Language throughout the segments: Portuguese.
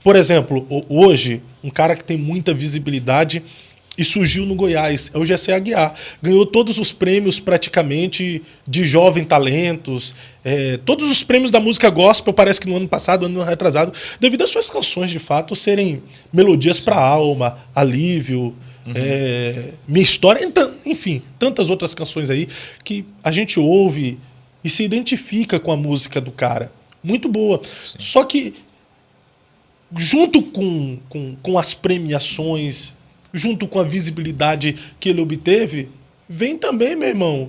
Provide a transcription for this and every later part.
Por exemplo, hoje, um cara que tem muita visibilidade e surgiu no Goiás é o Gessé Aguiar. Ganhou todos os prêmios praticamente de jovem talentos, todos os prêmios da música gospel, parece que no ano passado, ano retrasado, devido às suas canções, de fato, serem melodias para a alma, alívio, minha história, enfim, tantas outras canções aí que a gente ouve e se identifica com a música do cara. Muito boa. Sim. Só que, junto com as premiações, junto com a visibilidade que ele obteve, vem também, meu irmão,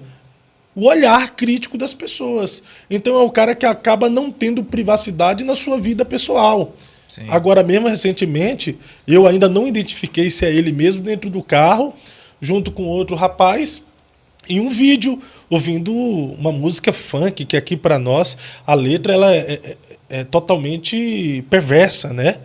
o olhar crítico das pessoas. Então é o cara que acaba não tendo privacidade na sua vida pessoal. Sim. Agora mesmo, recentemente, eu ainda não identifiquei se é ele mesmo dentro do carro, junto com outro rapaz, em um vídeo, ouvindo uma música funk, que aqui para nós, a letra ela é totalmente perversa, né?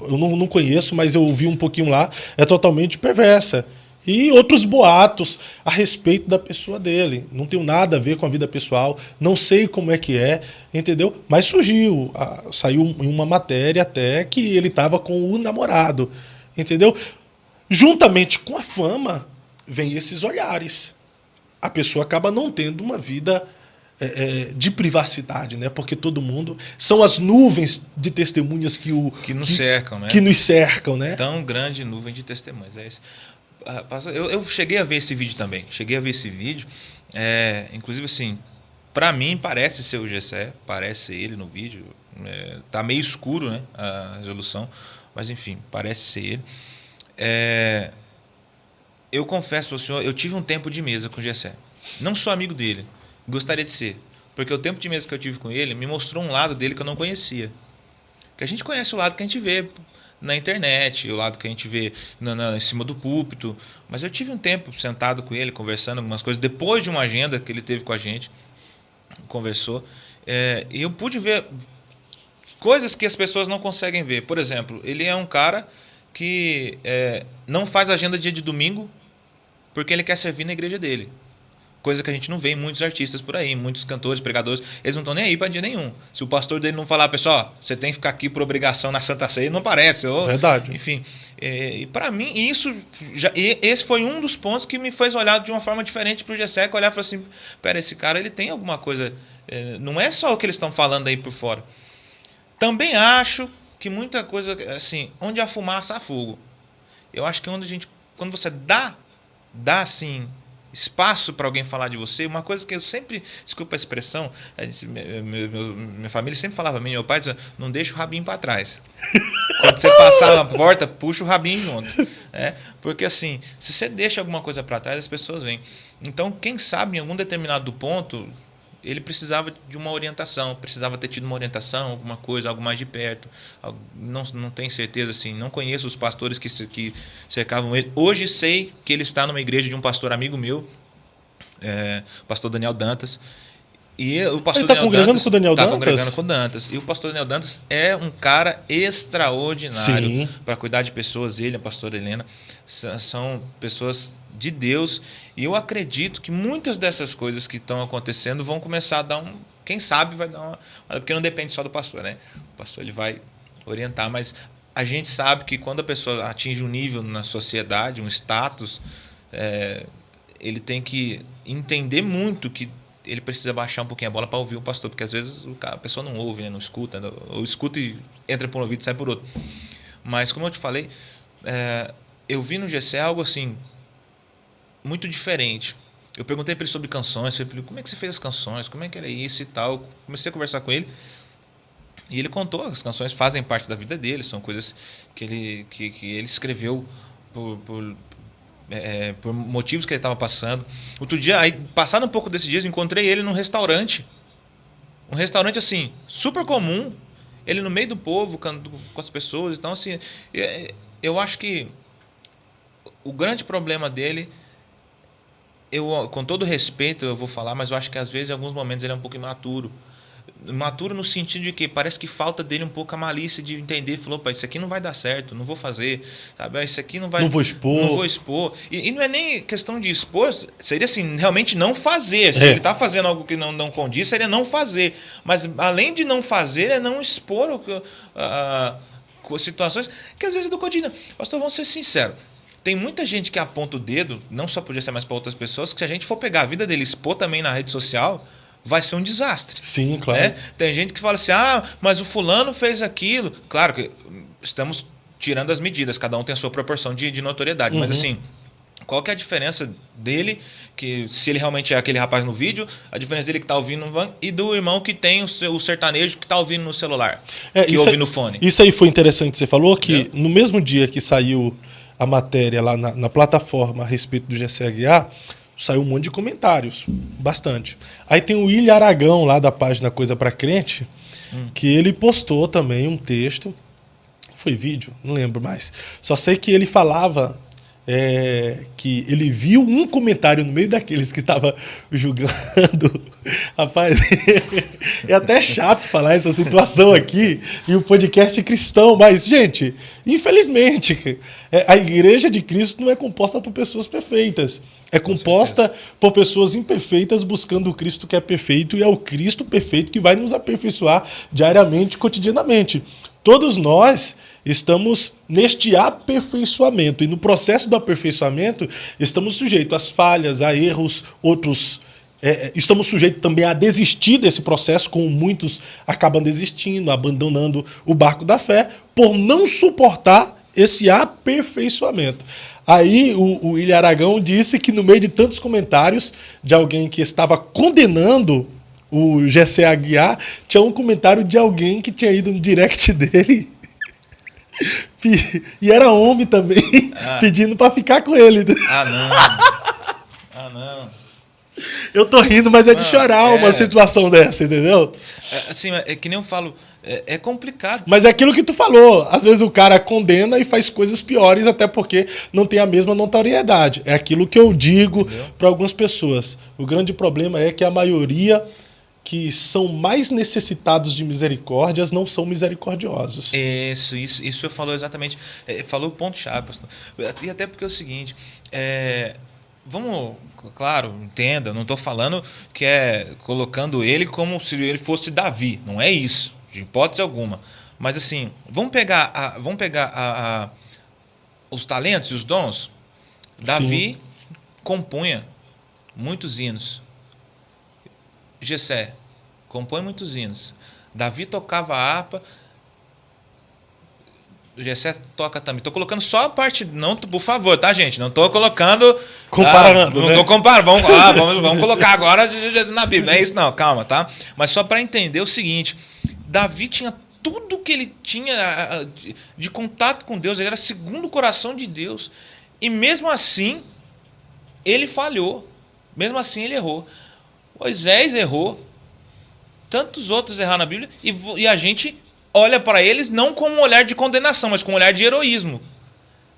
Eu não conheço, mas eu ouvi um pouquinho lá, é totalmente perversa. E outros boatos a respeito da pessoa dele. Não tenho nada a ver com a vida pessoal, não sei como é que é, entendeu? Mas surgiu, saiu em uma matéria até que ele estava com o namorado, entendeu? Juntamente com a fama, vem esses olhares. A pessoa acaba não tendo uma vida de privacidade, né? Porque todo mundo... São as nuvens de testemunhas que nos cercam, né? Que nos cercam, né? Tão grande nuvem de testemunhas. É isso. Eu cheguei a ver esse vídeo também. Inclusive, assim, para mim parece ser o Gessé, parece ser ele no vídeo. Tá meio escuro, né? A resolução. Mas, enfim, parece ser ele. Eu confesso para o senhor, eu tive um tempo de mesa com o Gessé. Não sou amigo dele, gostaria de ser. Porque o tempo de mesa que eu tive com ele me mostrou um lado dele que eu não conhecia. Porque a gente conhece o lado que a gente vê na internet, o lado que a gente vê em cima do púlpito. Mas eu tive um tempo sentado com ele, conversando algumas coisas, depois de uma agenda que ele teve com a gente, conversou. E eu pude ver coisas que as pessoas não conseguem ver. Por exemplo, ele é um cara que não faz agenda dia de domingo porque ele quer servir na igreja dele. Coisa que a gente não vê em muitos artistas por aí, muitos cantores, pregadores, eles não estão nem aí para dia nenhum. Se o pastor dele não falar, pessoal, você tem que ficar aqui por obrigação na Santa Ceia, não parece. Verdade. Enfim, e para mim, esse foi um dos pontos que me fez olhar de uma forma diferente para o Gessé, olhar e falar assim, pera, esse cara ele tem alguma coisa, não é só o que eles estão falando aí por fora. Também acho que muita coisa, assim, onde há fumaça, há fogo. Eu acho que quando você dá assim, espaço para alguém falar de você, uma coisa que eu sempre, desculpa a expressão, minha família sempre falava, meu pai dizia, não deixa o rabinho para trás. Quando você passar na porta, puxa o rabinho junto. Porque assim, se você deixa alguma coisa para trás, as pessoas vêm. Então, quem sabe, em algum determinado ponto, ele precisava de uma orientação, precisava ter tido uma orientação, alguma coisa, algo mais de perto. Não tenho certeza, assim, não conheço os pastores que cercavam ele. Hoje sei que ele está numa igreja de um pastor amigo meu, o pastor Daniel Dantas. E o pastor ele está congregando com o Daniel Dantas? Está congregando com o Dantas. E o pastor Daniel Dantas é um cara extraordinário para cuidar de pessoas. Ele, a pastora Helena, são pessoas de Deus. E eu acredito que muitas dessas coisas que estão acontecendo vão começar a dar quem sabe vai dar uma... Porque não depende só do pastor, né? O pastor ele vai orientar, mas a gente sabe que quando a pessoa atinge um nível na sociedade, um status, ele tem que entender muito que ele precisa baixar um pouquinho a bola para ouvir o pastor, porque às vezes a pessoa não ouve, né? Não escuta, ou escuta e entra por um ouvido e sai por outro. Mas, como eu te falei, eu vi no Gessé algo assim, muito diferente. Eu perguntei para ele sobre canções, falei, como é que você fez as canções, como é que era isso e tal. Comecei a conversar com ele e ele contou, as canções fazem parte da vida dele, são coisas que ele escreveu por motivos que ele estava passando. Outro dia, aí, passado um pouco desses dias, encontrei ele num restaurante. Um restaurante, assim, super comum. Ele no meio do povo, com as pessoas. Então, assim, eu acho que o grande problema dele, com todo respeito eu vou falar, mas eu acho que às vezes, em alguns momentos, ele é um pouco imaturo. Imaturo no sentido de que parece que falta dele um pouco a malícia de entender, falou, pá, isso aqui não vai dar certo, não vou fazer, sabe? Isso aqui não vai... Não vou expor. E não é nem questão de expor, seria assim, realmente não fazer. Se ele está fazendo algo que não condiz, seria não fazer. Mas além de não fazer, é não expor situações que às vezes é do cotidiano. Pastor, vamos ser sinceros. Tem muita gente que aponta o dedo, não só podia ser mais para outras pessoas, que se a gente for pegar a vida dele e expor também na rede social, vai ser um desastre. Sim, claro. Né? Tem gente que fala assim, mas o fulano fez aquilo. Claro que estamos tirando as medidas, cada um tem a sua proporção de notoriedade, mas assim, qual que é a diferença dele, que se ele realmente é aquele rapaz no vídeo, a diferença dele que está ouvindo e do irmão que tem o sertanejo que está ouvindo no celular, que ouve no fone. Isso aí foi interessante que você falou, que no mesmo dia que saiu a matéria lá na plataforma a respeito do GC Aguiar, saiu um monte de comentários, bastante. Aí tem o William Aragão, lá da página Coisa Pra Crente, que ele postou também um texto, foi vídeo, não lembro mais, só sei que ele falava que ele viu um comentário no meio daqueles que estava julgando. Rapaz, é até chato falar essa situação aqui e o podcast cristão, mas, gente, infelizmente, a igreja de Cristo não é composta por pessoas perfeitas. É composta por pessoas imperfeitas buscando o Cristo que é perfeito, e é o Cristo perfeito que vai nos aperfeiçoar diariamente, cotidianamente. Todos nós estamos neste aperfeiçoamento, e no processo do aperfeiçoamento estamos sujeitos às falhas, a erros, outros estamos sujeitos também a desistir desse processo, como muitos acabam desistindo, abandonando o barco da fé, por não suportar esse aperfeiçoamento. Aí o William Aragão disse que no meio de tantos comentários de alguém que estava condenando o GC Aguiar, tinha um comentário de alguém que tinha ido no direct dele e era homem também, pedindo pra ficar com ele. Não. Eu tô rindo, mas é de chorar uma situação dessa, entendeu? Assim, é que nem eu falo, é complicado. Mas é aquilo que tu falou, às vezes o cara condena e faz coisas piores, até porque não tem a mesma notoriedade. É aquilo que eu digo para algumas pessoas. O grande problema é que a maioria que são mais necessitados de misericórdias não são misericordiosos. Isso eu falou exatamente. Falou o ponto-chave, pastor. E até porque é o seguinte, vamos, claro, entenda, não estou falando que colocando ele como se ele fosse Davi. Não é isso, de hipótese alguma. Mas assim, vamos pegar os talentos e os dons. Davi compunha muitos hinos. Gessé compõe muitos hinos. Davi tocava a harpa. Gessé toca também. Estou colocando só a parte. Não, por favor, tá, gente? Não estou colocando. Comparando. Não estou comparando. Vamos colocar agora na Bíblia. Não é isso, não. Calma, tá? Mas só para entender o seguinte: Davi tinha tudo que ele tinha de contato com Deus. Ele era segundo o coração de Deus. E mesmo assim, ele falhou. Mesmo assim, ele errou. Moisés errou, tantos outros erraram na Bíblia, e a gente olha para eles não com um olhar de condenação, mas com um olhar de heroísmo.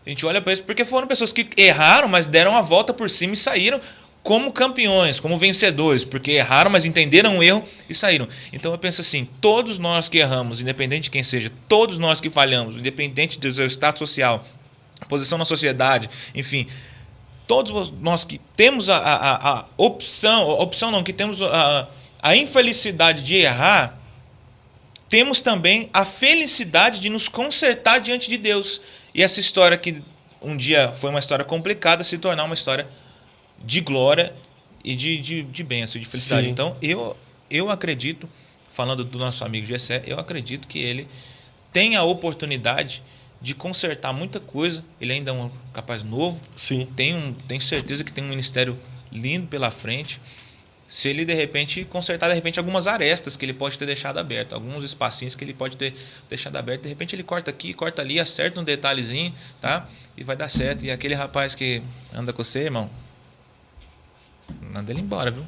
A gente olha para eles porque foram pessoas que erraram, mas deram a volta por cima e saíram como campeões, como vencedores, porque erraram, mas entenderam o erro e saíram. Então eu penso assim, todos nós que erramos, independente de quem seja, todos nós que falhamos, independente do seu status social, posição na sociedade, enfim, todos nós que temos a opção não, que temos a infelicidade de errar, temos também a felicidade de nos consertar diante de Deus. E essa história que um dia foi uma história complicada, se tornar uma história de glória e de bênção, de felicidade. Sim. Então, eu acredito, falando do nosso amigo Gessé, eu acredito que ele tem a oportunidade de consertar muita coisa. Ele ainda é um rapaz novo. Sim. Tenho certeza que tem um ministério lindo pela frente. Se ele, de repente, consertar, de repente, algumas arestas que ele pode ter deixado aberto, alguns espacinhos que ele pode ter deixado aberto, de repente ele corta aqui, corta ali, acerta um detalhezinho, tá? E vai dar certo. E aquele rapaz que anda com você, irmão, manda ele embora, viu?